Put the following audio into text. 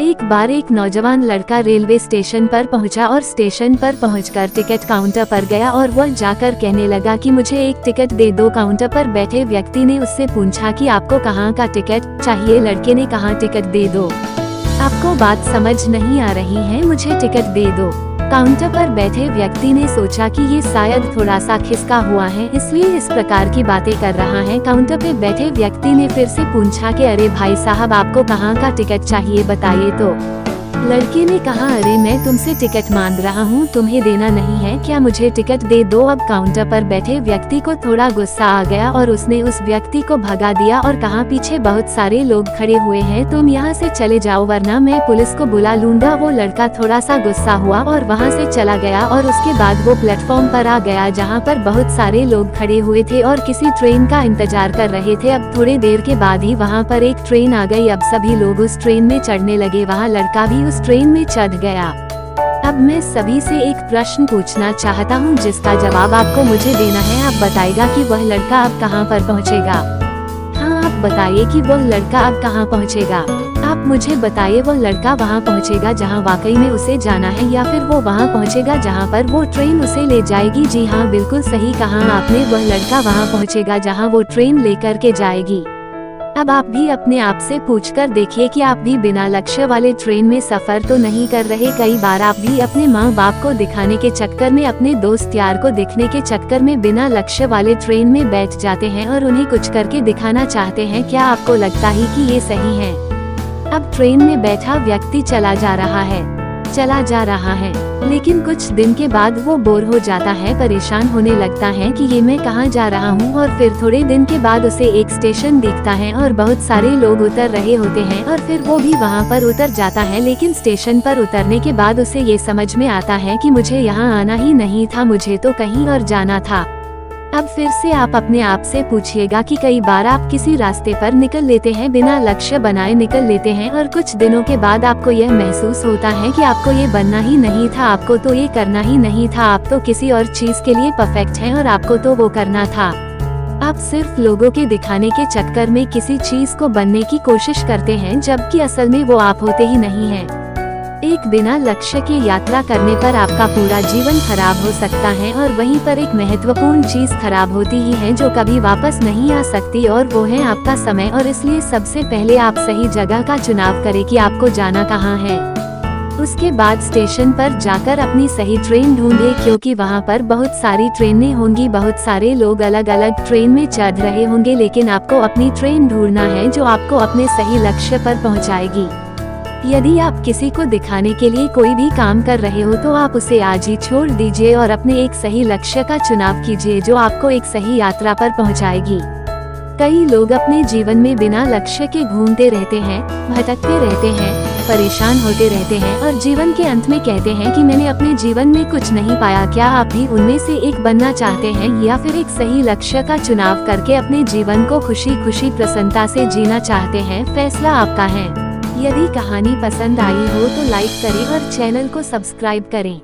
एक बार एक नौजवान लड़का रेलवे स्टेशन पर पहुंचा और स्टेशन पर पहुंचकर टिकट काउंटर पर गया और वह जाकर कहने लगा कि मुझे एक टिकट दे दो। काउंटर पर बैठे व्यक्ति ने उससे पूछा कि आपको कहाँ का टिकट चाहिए। लड़के ने कहा टिकट दे दो। आपको बात समझ नहीं आ रही है, मुझे टिकट दे दो। काउंटर पर बैठे व्यक्ति ने सोचा कि ये शायद थोड़ा सा खिसका हुआ है, इसलिए इस प्रकार की बातें कर रहा है। काउंटर पे बैठे व्यक्ति ने फिर से पूछा कि अरे भाई साहब, आपको कहाँ का टिकट चाहिए, बताइए तो। लड़के ने कहा अरे मैं तुमसे टिकट मांग रहा हूँ, तुम्हें देना नहीं है क्या, मुझे टिकट दे दो। अब काउंटर पर बैठे व्यक्ति को थोड़ा गुस्सा आ गया और उसने उस व्यक्ति को भगा दिया और कहा पीछे बहुत सारे लोग खड़े हुए हैं, तुम यहाँ से चले जाओ वरना मैं पुलिस को बुला लूंगा। वो लड़का थोड़ा सा गुस्सा हुआ और वहाँ से चला गया और उसके बाद वो प्लेटफॉर्म पर आ गया जहाँ पर बहुत सारे लोग खड़े हुए थे और किसी ट्रेन का इंतजार कर रहे थे। अब थोड़ी देर के बाद ही वहाँ पर एक ट्रेन आ गई। अब सभी लोग उस ट्रेन में चढ़ने लगे, वहाँ लड़का भी उस ट्रेन में चढ़ गया। अब मैं सभी से एक प्रश्न पूछना चाहता हूँ जिसका जवाब आपको मुझे देना है। आप बताइएगा कि वह लड़का अब कहाँ पर पहुँचेगा। हाँ, आप बताइए कि वह लड़का अब कहाँ पहुँचेगा। आप मुझे बताइए वह लड़का वहाँ पहुँचेगा जहाँ वाकई में उसे जाना है, या फिर वो वहाँ पहुँचेगा जहाँ पर वो ट्रेन उसे ले जाएगी। जी हाँ, बिल्कुल सही कहा आपने, वह लड़का वहाँ पहुँचेगा जहाँ वो ट्रेन लेकर के जाएगी। अब आप भी अपने आप से पूछकर देखिए कि आप भी बिना लक्ष्य वाले ट्रेन में सफर तो नहीं कर रहे। कई बार आप भी अपने माँ बाप को दिखाने के चक्कर में, अपने दोस्त यार को दिखने के चक्कर में बिना लक्ष्य वाले ट्रेन में बैठ जाते हैं और उन्हें कुछ करके दिखाना चाहते हैं। क्या आपको लगता है कि ये सही है? अब ट्रेन में बैठा व्यक्ति चला जा रहा है, लेकिन कुछ दिन के बाद वो बोर हो जाता है, परेशान होने लगता है कि ये मैं कहाँ जा रहा हूँ। और फिर थोड़े दिन के बाद उसे एक स्टेशन दिखता है और बहुत सारे लोग उतर रहे होते हैं और फिर वो भी वहाँ पर उतर जाता है। लेकिन स्टेशन पर उतरने के बाद उसे ये समझ में आता है कि मुझे यहाँ आना ही नहीं था, मुझे तो कहीं और जाना था। अब फिर से आप अपने आप से पूछिएगा कि कई बार आप किसी रास्ते पर निकल लेते हैं, बिना लक्ष्य बनाए निकल लेते हैं और कुछ दिनों के बाद आपको यह महसूस होता है कि आपको ये बनना ही नहीं था, आपको तो ये करना ही नहीं था, आप तो किसी और चीज के लिए परफेक्ट हैं और आपको तो वो करना था। आप सिर्फ लोगों के दिखाने के चक्कर में किसी चीज को बनने की कोशिश करते हैं, जबकि असल में वो आप होते ही नहीं हैं। एक बिना लक्ष्य की यात्रा करने पर आपका पूरा जीवन खराब हो सकता है और वहीं पर एक महत्वपूर्ण चीज खराब होती ही है जो कभी वापस नहीं आ सकती, और वो है आपका समय। और इसलिए सबसे पहले आप सही जगह का चुनाव करें कि आपको जाना कहाँ है। उसके बाद स्टेशन पर जाकर अपनी सही ट्रेन ढूंढे, क्योंकि वहाँ पर बहुत सारी ट्रेनें होंगी, बहुत सारे लोग अलग अलग ट्रेन में चढ़ रहे होंगे, लेकिन आपको अपनी ट्रेन ढूंढना है जो आपको अपने सही लक्ष्य पर पहुँचाएगी। यदि आप किसी को दिखाने के लिए कोई भी काम कर रहे हो तो आप उसे आज ही छोड़ दीजिए और अपने एक सही लक्ष्य का चुनाव कीजिए जो आपको एक सही यात्रा पर पहुंचाएगी। कई लोग अपने जीवन में बिना लक्ष्य के घूमते रहते हैं, भटकते रहते हैं, परेशान होते रहते हैं और जीवन के अंत में कहते हैं कि मैंने अपने जीवन में कुछ नहीं पाया। क्या आप भी उनमें से एक बनना चाहते हैं, या फिर एक सही लक्ष्य का चुनाव करके अपने जीवन को खुशी खुशी प्रसन्नता से जीना चाहते हैं? फैसला आपका है। यदि कहानी पसंद आई हो तो लाइक करें और चैनल को सब्सक्राइब करें।